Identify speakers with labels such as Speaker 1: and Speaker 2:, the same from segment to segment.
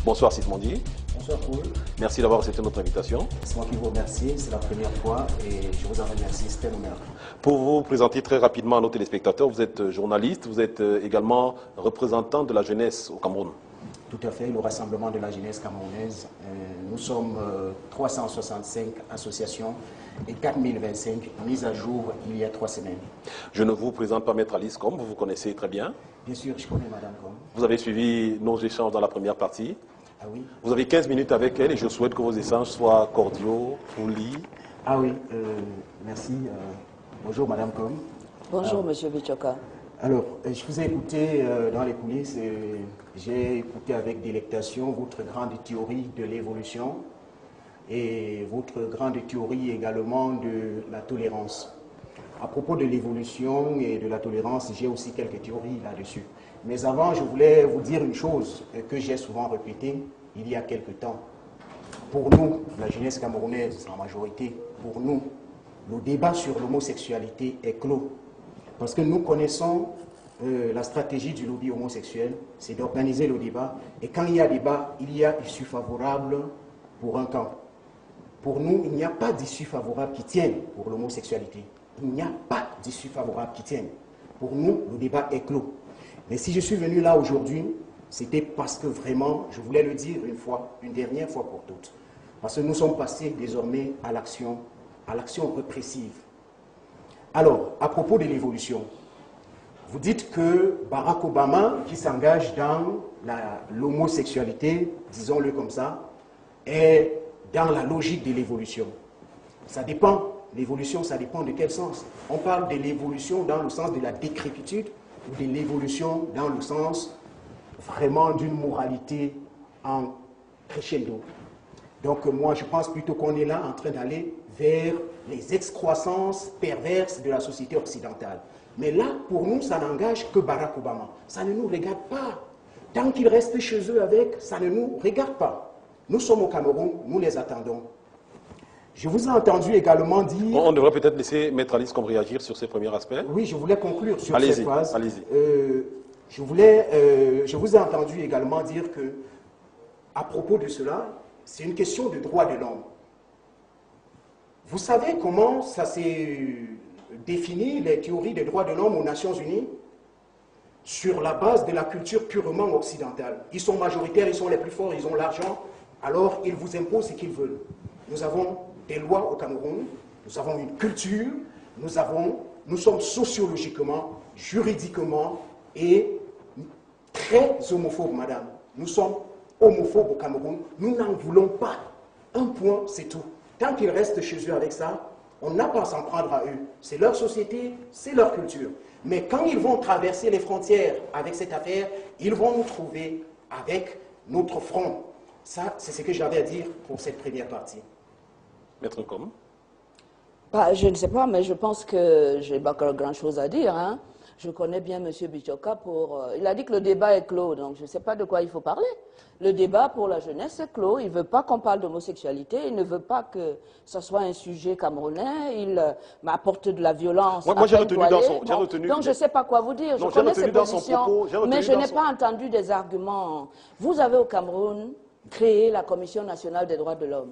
Speaker 1: Bonsoir Sismondi.
Speaker 2: Bonsoir Paul.
Speaker 1: Merci d'avoir accepté notre invitation.
Speaker 2: C'est moi qui vous remercie, c'est la première fois et je vous en remercie, c'est un honneur.
Speaker 1: Pour vous présenter très rapidement à nos téléspectateurs, vous êtes journaliste, vous êtes également représentant de la jeunesse au Cameroun.
Speaker 2: Tout à fait, le Rassemblement de la jeunesse camerounaise. Nous sommes 365 associations et 4025 mises à jour il y a 3 semaines.
Speaker 1: Je ne vous présente pas Maître Alice Combe, vous vous connaissez très bien.
Speaker 2: Bien sûr, je connais Madame Combe.
Speaker 1: Vous avez suivi nos échanges dans la première partie.
Speaker 2: Ah oui.
Speaker 1: Vous avez 15 minutes avec elle et je souhaite que vos échanges soient cordiaux, polis.
Speaker 2: Ah oui, merci. Bonjour Madame Combe.
Speaker 3: Bonjour Monsieur Bichoka.
Speaker 2: Alors, je vous ai écouté dans les coulisses, j'ai écouté avec délectation votre grande théorie de l'évolution et votre grande théorie également de la tolérance. À propos de l'évolution et de la tolérance, j'ai aussi quelques théories là-dessus. Mais avant, je voulais vous dire une chose que j'ai souvent répétée il y a quelque temps. Pour nous, la jeunesse camerounaise en majorité, pour nous, le débat sur l'homosexualité est clos. Parce que nous connaissons la stratégie du lobby homosexuel, c'est d'organiser le débat. Et quand il y a débat, il y a issue favorable pour un camp. Pour nous, il n'y a pas d'issue favorable qui tienne pour l'homosexualité. Il n'y a pas d'issue favorable qui tienne. Pour nous, le débat est clos. Mais si je suis venu là aujourd'hui, c'était parce que vraiment, je voulais le dire une dernière fois pour toutes. Parce que nous sommes passés désormais à l'action répressive. Alors, à propos de l'évolution, vous dites que Barack Obama, qui s'engage dans l'homosexualité, disons-le comme ça, est dans la logique de l'évolution. Ça dépend. L'évolution, ça dépend de quel sens. On parle de l'évolution dans le sens de la décrépitude ou de l'évolution dans le sens vraiment d'une moralité en crescendo. Donc moi, je pense plutôt qu'on est là en train d'aller vers les excroissances perverses de la société occidentale. Mais là, pour nous, ça n'engage que Barack Obama. Ça ne nous regarde pas. Tant qu'ils restent chez eux avec, ça ne nous regarde pas. Nous sommes au Cameroun, nous les attendons. Je vous ai entendu également dire...
Speaker 1: On devrait peut-être laisser Maître Alice Combe réagir sur ces premiers aspects.
Speaker 2: Oui, je voulais conclure sur cette phase.
Speaker 1: Allez-y.
Speaker 2: Je vous ai entendu également dire que, à propos de cela, c'est une question de droit de l'homme. Vous savez comment ça s'est défini, les théories des droits de l'homme aux Nations Unies? Sur la base de la culture purement occidentale. Ils sont majoritaires, ils sont les plus forts, ils ont l'argent, alors ils vous imposent ce qu'ils veulent. Nous avons des lois au Cameroun, nous avons une culture, nous sommes sociologiquement, juridiquement et très homophobes, madame. Nous sommes homophobes au Cameroun, nous n'en voulons pas. Un point, c'est tout. Tant qu'ils restent chez eux avec ça, on n'a pas à s'en prendre à eux. C'est leur société, c'est leur culture. Mais quand ils vont traverser les frontières avec cette affaire, ils vont nous trouver avec notre front. Ça, c'est ce que j'avais à dire pour cette première partie.
Speaker 1: Maître Combe.
Speaker 3: Je ne sais pas, mais je pense que je n'ai pas grand-chose à dire. Hein. Je connais bien M. Bichoka pour... il a dit que le débat est clos, donc je ne sais pas de quoi il faut parler. Le débat pour la jeunesse est clos. Il ne veut pas qu'on parle d'homosexualité. Il ne veut pas que ce soit un sujet camerounais. Il m'apporte de la violence.
Speaker 1: Moi j'ai retenu dans son...
Speaker 3: Donc je ne sais pas quoi vous dire.
Speaker 1: Non,
Speaker 3: je connais ses
Speaker 1: dans son
Speaker 3: positions,
Speaker 1: propos,
Speaker 3: mais je n'ai pas entendu des arguments. Vous avez au Cameroun créé la Commission nationale des droits de l'homme.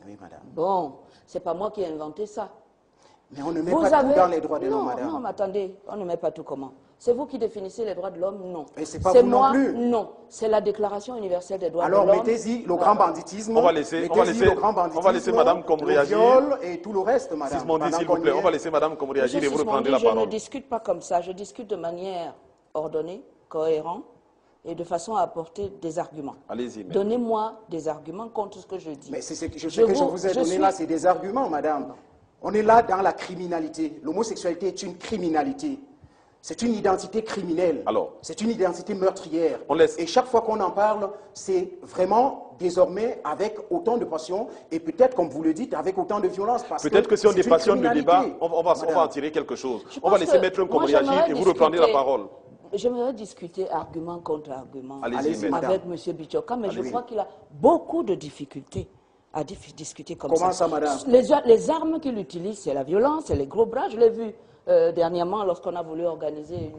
Speaker 2: Oui, madame.
Speaker 3: Bon, ce n'est pas moi qui ai inventé ça.
Speaker 2: Mais on ne met pas tout dans les droits de l'homme, madame.
Speaker 3: Non, mais attendez, on ne met pas tout comment? C'est vous qui définissez les droits de l'homme? Non.
Speaker 2: Et c'est pas vous non plus?
Speaker 3: Non. C'est la Déclaration universelle des droits de l'homme.
Speaker 2: Alors mettez-y le grand banditisme.
Speaker 1: On va laisser madame Combe réagir.
Speaker 2: Le viol et tout le reste, madame.
Speaker 1: Sismondi, s'il vous plaît, on va laisser madame Combe réagir et vous reprendrez la parole.
Speaker 3: Je ne discute pas comme ça. Je discute de manière ordonnée, cohérente et de façon à apporter des arguments.
Speaker 1: Allez-y.
Speaker 3: Donnez-moi des arguments contre ce que je dis.
Speaker 2: Mais c'est ce que je vous ai donné là, c'est des arguments, madame. On est là dans la criminalité. L'homosexualité est une criminalité. C'est une identité criminelle. C'est une identité meurtrière. Et chaque fois qu'on en parle, c'est vraiment désormais avec autant de passion et peut-être, comme vous le dites, avec autant de violence.
Speaker 1: Peut-être que si on dépassionne le débat, on va en tirer quelque chose. On va laisser Maître Combe réagir et vous reprendrez la parole.
Speaker 3: J'aimerais discuter argument contre argument avec M. Bichoka, mais je crois qu'il a beaucoup de difficultés à discuter comme ça.
Speaker 2: Comment ça, madame?
Speaker 3: Les armes qu'il utilise, c'est la violence, c'est les gros bras, je l'ai vu dernièrement lorsqu'on a voulu organiser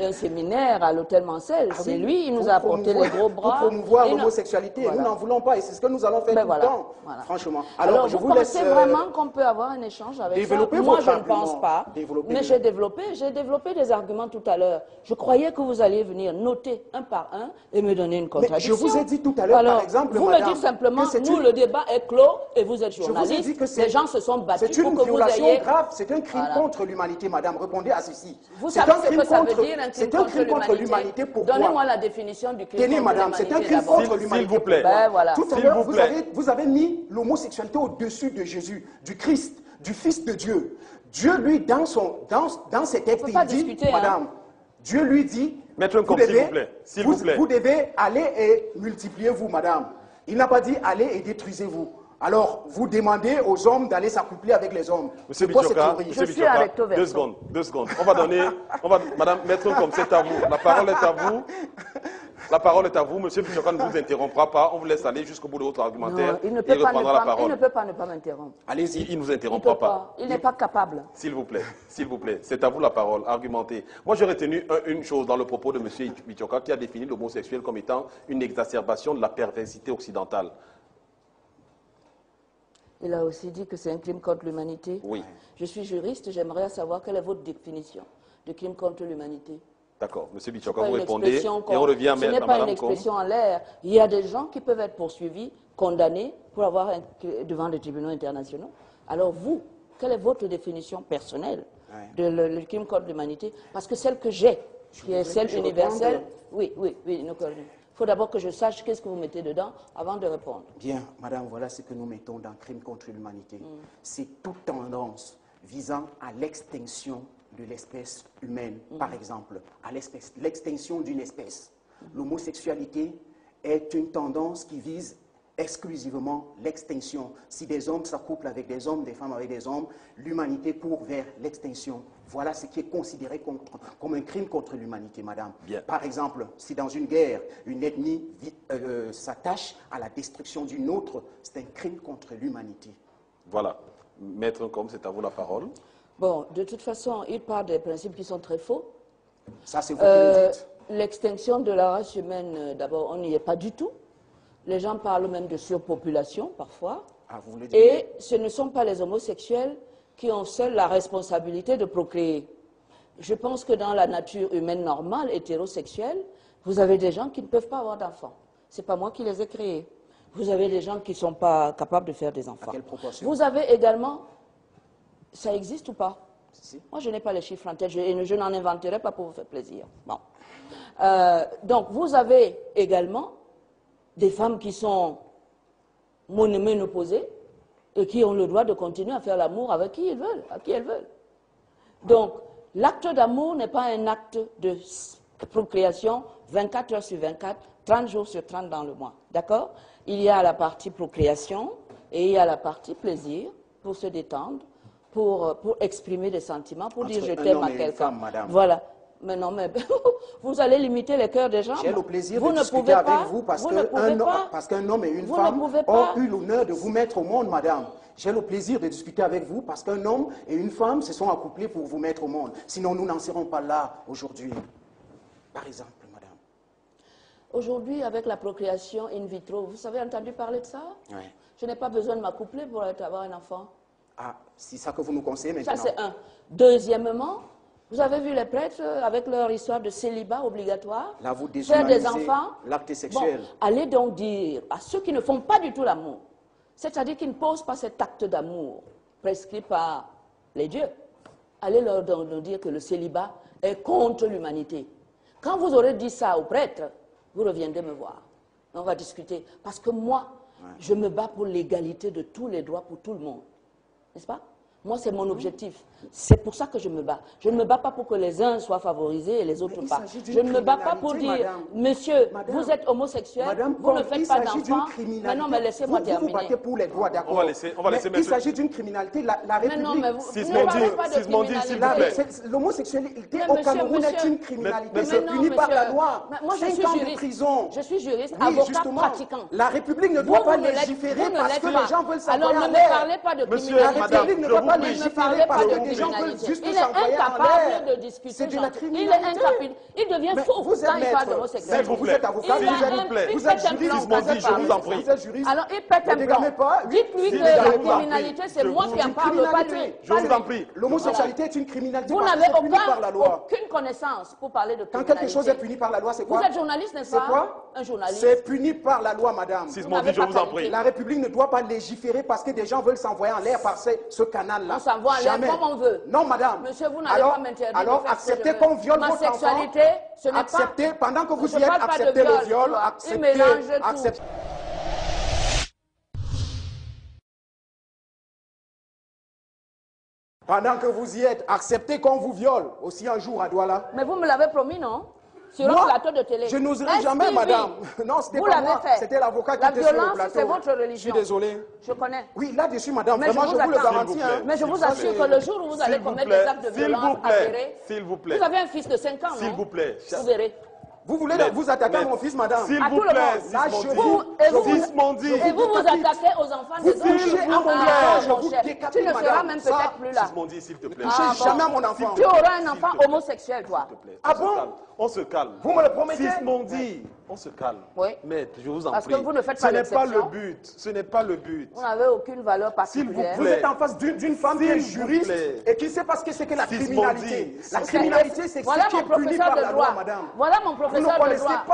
Speaker 3: un séminaire à l'hôtel Mancel.
Speaker 2: Ah
Speaker 3: c'est
Speaker 2: oui,
Speaker 3: lui, il nous a apporté les gros bras.
Speaker 2: Pour promouvoir l'homosexualité,
Speaker 3: voilà.
Speaker 2: Nous n'en voulons pas et c'est ce que nous allons faire tout le temps, franchement. Alors je
Speaker 3: vous
Speaker 2: vous laisse...
Speaker 3: pensez vraiment qu'on peut avoir un échange avec ça? Moi, je ne pense pas. Mais j'ai développé des arguments tout à l'heure. Je croyais que vous alliez venir noter un par un et me donner une contradiction.
Speaker 2: Mais je vous ai dit tout à l'heure, par exemple,
Speaker 3: vous
Speaker 2: madame,
Speaker 3: me dites simplement, nous, le débat est clos et vous êtes journaliste.
Speaker 2: Je vous ai dit que
Speaker 3: les gens se sont battus
Speaker 2: pour que vous ayez... C'est une violation grave, c'est un crime contre l'humanité, madame. Répondez à ceci.
Speaker 3: Vous savez ce que ça veut dire, un crime
Speaker 2: c'est un crime contre l'humanité. Pourquoi?
Speaker 3: Donnez-moi la définition du crime
Speaker 2: Tenez,
Speaker 3: contre
Speaker 2: madame,
Speaker 3: l'humanité.
Speaker 2: c'est un crime contre l'humanité.
Speaker 1: S'il vous plaît.
Speaker 3: Ben, voilà.
Speaker 2: Tout à l'heure, vous avez mis l'homosexualité au-dessus de Jésus, du Christ, du Fils de Dieu. Dieu, lui, dans ses textes, il dit, madame, Dieu lui dit,
Speaker 1: Maître Ngom, s'il vous plaît.
Speaker 2: Vous devez aller et multipliez-vous, madame. Il n'a pas dit allez et détruisez-vous. Alors, vous demandez aux hommes d'aller s'accoupler avec les hommes.
Speaker 1: Monsieur Bichoka, 2 secondes. On va donner, madame, Maître Ngom, c'est à vous. La parole est à vous. La parole est à vous. Monsieur Bichoka ne vous interrompra pas. On vous laisse aller jusqu'au bout de votre argumentaire.
Speaker 3: Non, il ne peut pas ne pas m'interrompre.
Speaker 1: Allez-y, il ne nous interrompra pas.
Speaker 3: Il n'est pas capable.
Speaker 1: S'il vous plaît, c'est à vous la parole. Argumentez. Moi, j'ai retenu une chose dans le propos de monsieur Bichoka qui a défini l'homosexuel comme étant une exacerbation de la perversité occidentale. Il
Speaker 3: a aussi dit que c'est un crime contre l'humanité.
Speaker 1: Oui.
Speaker 3: Je suis juriste, j'aimerais savoir quelle est votre définition de crime contre l'humanité.
Speaker 1: D'accord. Monsieur Bichoka, vous répondez et on revient à Madame.
Speaker 3: Ce n'est pas une expression en l'air. Il y a des gens qui peuvent être poursuivis, condamnés pour avoir devant les tribunaux internationaux. Alors vous, quelle est votre définition personnelle de le crime contre l'humanité? Parce que celle que j'ai, qui est celle universelle, oui, il faut d'abord que je sache qu'est-ce que vous mettez dedans avant de répondre.
Speaker 2: Bien, madame, voilà ce que nous mettons dans crime contre l'humanité. C'est toute tendance visant à l'extinction de l'espèce humaine, par exemple, à l'extinction d'une espèce. L'homosexualité est une tendance qui vise exclusivement l'extinction. Si des hommes s'accouplent avec des hommes, des femmes avec des hommes, l'humanité court vers l'extinction. Voilà ce qui est considéré comme un crime contre l'humanité, madame. Bien. Par exemple, si dans une guerre, une ethnie s'attache à la destruction d'une autre, c'est un crime contre l'humanité.
Speaker 1: Voilà. Maître Ngom, c'est à vous la parole.
Speaker 3: Bon, de toute façon, il parle des principes qui sont très faux.
Speaker 2: Ça, c'est vous qui le dites.
Speaker 3: L'extinction de la race humaine, d'abord, on n'y est pas du tout. Les gens parlent même de surpopulation, parfois.
Speaker 2: Ah, vous voulez dire...
Speaker 3: Et ce ne sont pas les homosexuels qui ont seuls la responsabilité de procréer. Je pense que dans la nature humaine normale, hétérosexuelle, vous avez des gens qui ne peuvent pas avoir d'enfants. Ce n'est pas moi qui les ai créés. Vous avez des gens qui ne sont pas capables de faire des enfants.
Speaker 2: À quelle proportion?
Speaker 3: Vous avez également... Ça existe ou pas?
Speaker 2: Si.
Speaker 3: Moi, je n'ai pas les chiffres en tête. Je n'en inventerai pas pour vous faire plaisir. Bon. Donc, vous avez également des femmes qui sont ménopausées et qui ont le droit de continuer à faire l'amour avec qui ils veulent, à qui elles veulent. Donc, l'acte d'amour n'est pas un acte de procréation 24 heures sur 24, 30 jours sur 30 dans le mois. D'accord? Il y a la partie procréation et il y a la partie plaisir pour se détendre, pour exprimer des sentiments, pour dire je t'aime à quelqu'un. Voilà. Mais non, mais vous allez limiter les cœurs des gens.
Speaker 2: J'ai le plaisir de discuter avec vous parce qu'un homme et une femme ont eu l'honneur de vous mettre au monde, madame. J'ai le plaisir de discuter avec vous parce qu'un homme et une femme se sont accouplés pour vous mettre au monde. Sinon, nous n'en serons pas là aujourd'hui. Par exemple, madame.
Speaker 3: Aujourd'hui, avec la procréation in vitro, vous avez entendu parler de ça?
Speaker 2: Oui.
Speaker 3: Je n'ai pas besoin de m'accoupler pour avoir un enfant.
Speaker 2: Ah, c'est ça que vous nous conseillez maintenant?
Speaker 3: Ça, c'est un. Deuxièmement, vous avez vu les prêtres avec leur histoire de célibat obligatoire?
Speaker 2: Là, vous
Speaker 3: faire des enfants.
Speaker 2: L'acte sexuel.
Speaker 3: Bon, allez donc dire à ceux qui ne font pas du tout l'amour, c'est-à-dire qui ne posent pas cet acte d'amour prescrit par les dieux, allez leur dire que le célibat est contre l'humanité. Quand vous aurez dit ça aux prêtres, vous reviendrez me voir. On va discuter. Parce que moi, je me bats pour l'égalité de tous les droits pour tout le monde. N'est-ce pas? Moi, c'est mon objectif. C'est pour ça que je me bats. Je ne me bats pas pour que les uns soient favorisés et les autres pas. Je ne me bats pas pour dire, monsieur, vous êtes homosexuel, vous ne faites pas d'enfants. Mais non, mais laissez-moi terminer.
Speaker 2: Vous battez pour les droits, d'accord.
Speaker 1: On va laisser
Speaker 2: il s'agit d'une criminalité. La République...
Speaker 3: Mais non, mais vous ne parlez pas de criminalité.
Speaker 2: L'homosexualité au Cameroun est une criminalité. C'est puni par la loi.
Speaker 3: Moi, je suis juriste. Je suis juriste, avocat pratiquant.
Speaker 2: La République ne doit pas légiférer parce que les gens veulent savoir.
Speaker 3: Alors ne me parlez pas de criminalité.
Speaker 2: La République ne doit pas légiférer parce que
Speaker 3: des gens veulent
Speaker 2: juste
Speaker 3: il est incapable de discuter.
Speaker 2: C'est de la criminalité.
Speaker 3: Il est incapable. Il devient fou quand il parle d'homosexualité.
Speaker 2: Vous êtes avocat,
Speaker 1: vous êtes juriste, je vous en prie.
Speaker 2: Vous êtes juriste.
Speaker 3: Alors, il pète un plomb. Dites-lui que la criminalité, c'est moi qui en parle, pas lui.
Speaker 1: Je vous en prie.
Speaker 2: L'homosexualité est une criminalité.
Speaker 3: Vous n'avez aucune connaissance pour parler de criminalité.
Speaker 2: Quand quelque chose est puni par la loi, c'est quoi?
Speaker 3: Vous êtes journaliste, n'est-ce pas?
Speaker 2: C'est quoi?
Speaker 3: Un journaliste.
Speaker 2: C'est puni par la loi, madame.
Speaker 1: Sismondi, je vous en prie.
Speaker 2: La République ne doit pas légiférer parce que des gens veulent s'envoyer en l'air par ce canal-là.
Speaker 3: On s'envoie en l'air comme on veut.
Speaker 2: Non, madame.
Speaker 3: Monsieur, vous n'allez pas m'interdire.
Speaker 2: Alors, acceptez qu'on viole votre enfant.
Speaker 3: Ma sexualité, ce n'est pas...
Speaker 2: Acceptez, pendant que vous y êtes, acceptez le viol. Acceptez. Pendant que vous y êtes, acceptez qu'on vous viole aussi un jour à Douala.
Speaker 3: Mais vous me l'avez promis, non? Sur un plateau de télé.
Speaker 2: Je n'oserais jamais, madame. Non, c'était pas moi. C'était l'avocat qui était sur le plateau.
Speaker 3: La violence, c'est votre religion.
Speaker 2: Je suis désolé.
Speaker 3: Je connais.
Speaker 2: Oui, là-dessus, madame, vraiment, je vous le garantis.
Speaker 3: Mais je vous assure que le jour où vous allez commettre des actes de violence avérés,
Speaker 1: s'il vous plaît.
Speaker 3: Vous avez un fils de 5 ans, non?
Speaker 1: S'il vous plaît.
Speaker 3: Vous verrez.
Speaker 2: Vous voulez vous attaquer à mon fils, madame?
Speaker 1: S'il vous plaît, Sismondi.
Speaker 3: Et vous vous attaquez aux enfants des autres.
Speaker 2: S'il vous plaît, je vous décapite,
Speaker 3: tu ne seras
Speaker 2: madame.
Speaker 3: même peut-être plus là.
Speaker 1: Sismondi, s'il te plaît.
Speaker 2: Ne touchez jamais à mon enfant.
Speaker 3: Tu auras un enfant homosexuel, toi.
Speaker 2: Ah bon?
Speaker 1: On se calme.
Speaker 2: Vous me le promettez?
Speaker 1: Sismondi, on se calme.
Speaker 3: Oui.
Speaker 1: Maître, je vous en prie.
Speaker 3: Parce que vous ne faites pas l'exception.
Speaker 1: Ce n'est pas le but. Ce n'est pas le but.
Speaker 3: Vous n'avez aucune valeur particulière.
Speaker 2: Vous êtes en face d'une femme qui est juriste et qui sait pas ce que c'est que la criminalité. La criminalité, c'est ce qui est puni par la loi, madame.
Speaker 3: Voilà mon professeur de droit.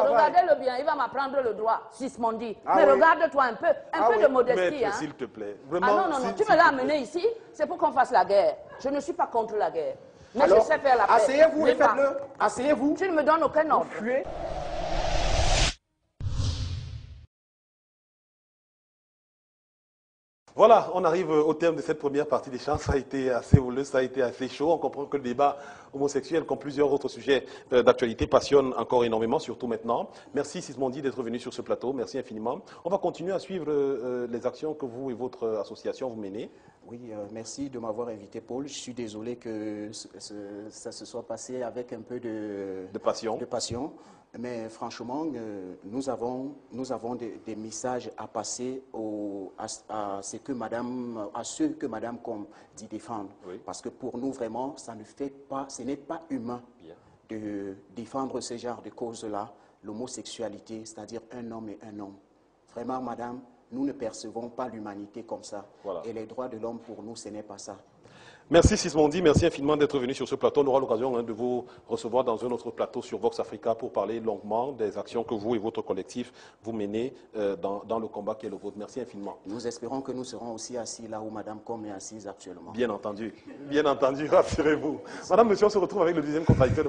Speaker 3: Regardez-le bien, il va m'apprendre le droit, Sismondi. Mais regarde-toi un peu de modestie.
Speaker 1: Maître, s'il te plaît.
Speaker 3: Ah non, tu me l'as amené ici, c'est pour qu'on fasse la guerre. Je ne suis pas contre la guerre. Mais je sais faire la paix.
Speaker 2: Asseyez-vous et faites-le. Asseyez-vous.
Speaker 3: Tu ne me donnes aucun ordre.
Speaker 1: Voilà, on arrive au terme de cette première partie d'échange. Ça a été assez houleux, ça a été assez chaud. On comprend que le débat homosexuel, comme plusieurs autres sujets d'actualité, passionne encore énormément, surtout maintenant. Merci Sismondi d'être venu sur ce plateau. Merci infiniment. On va continuer à suivre les actions que vous et votre association vous menez.
Speaker 2: Oui, merci de m'avoir invité, Paul. Je suis désolé que ça se soit passé avec un peu de passion. Mais franchement, nous avons des messages à passer à ceux que Madame Com dit défendre. Oui. Parce que pour nous, vraiment, ce n'est pas humain de défendre ce genre de causes-là, l'homosexualité, c'est-à-dire un homme et un homme. Vraiment, Madame, nous ne percevons pas l'humanité comme ça. Voilà. Et les droits de l'homme, pour nous, ce n'est pas ça.
Speaker 1: Merci Sismondi, merci infiniment d'être venu sur ce plateau. On aura l'occasion de vous recevoir dans un autre plateau sur Vox Africa pour parler longuement des actions que vous et votre collectif vous menez dans le combat qui est le vôtre. Merci infiniment.
Speaker 2: Nous espérons que nous serons aussi assis là où Madame Com est assise actuellement.
Speaker 1: Bien entendu, rassurez-vous. Madame, monsieur, on se retrouve avec le deuxième contradicteur de